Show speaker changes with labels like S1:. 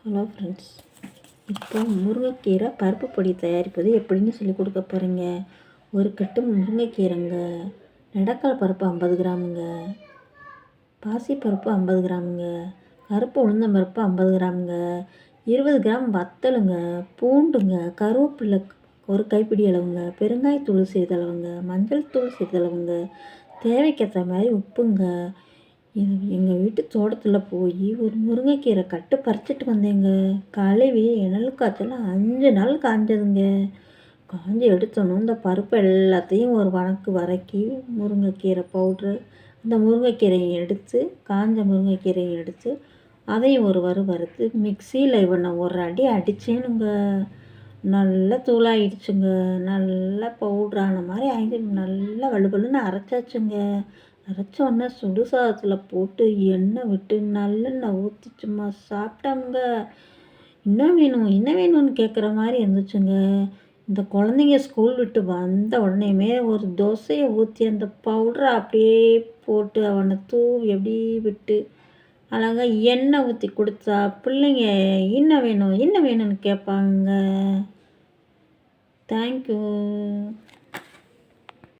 S1: Hello friends, இப்போ முருங்கைக்கீரை பருப்பு பொடி தயாரிப்பது எப்படின்னு சொல்லி கொடுக்க போகிறேங்க. ஒரு கட்டு முருங்கைக்கீரைங்க, நெடக்கால் பருப்பு 50 கிராமுங்க, பாசிப்பருப்பு 50 கிராமுங்க, கருப்பு உளுந்தம்பருப்பு 50 கிராமுங்க, 20 கிராம் வத்தலுங்க, பூண்டுங்க, கருவேப்பிலை ஒரு கைப்பிடி அளவுங்க, பெருங்காயத்தூள் சிறிதளவுங்க, மஞ்சள் தூள் சிறிதளவுங்க, தேவைக்கேற்ற மாதிரி உப்புங்க. எங்கள் வீட்டு தோட்டத்தில் போய் ஒரு முருங்கைக்கீரை கட்டு பறிச்சிட்டு வந்தேங்க. கழுவி இணல் காய்ச்சல் 5 நாள் காஞ்சதுங்க. காஞ்சி எடுத்தோன்னு இந்த பருப்பு எல்லாத்தையும் ஒரு வதக்கி முருங்கைக்கீரை பவுட்ரு, அந்த முருங்கைக்கீரையை எடுத்து காஞ்ச முருங்கைக்கீரையை எடுத்து அதையும் ஒரு வறுத்து மிக்சியில் இவனை ஒரு அடி அடித்தேனுங்க. நல்லா தூளாகிடுச்சுங்க. நல்லா பவுட்ரான மாதிரி ஆகிட்டு நல்லா வலுவலுன்னு அரைச்சாச்சுங்க. அரைச்சோன்னே சுடு சாதத்தில் போட்டு எண்ணெய் விட்டு நல்லெண்ணெய் ஊற்றி சும்மா சாப்பிட்டோம்ங்க. இன்னும் வேணும் என்ன வேணும்னு கேட்குற மாதிரி இருந்துச்சுங்க. இந்த குழந்தைங்க ஸ்கூல் விட்டு வந்த உடனேயுமே ஒரு தோசையை ஊற்றி அந்த பவுடரை அப்படியே போட்டு அவனை தூவி அப்படியே விட்டு அழகாக எண்ணெய் ஊற்றி கொடுத்தா பிள்ளைங்க என்ன வேணும்னு கேட்பாங்க. தேங்க்யூ.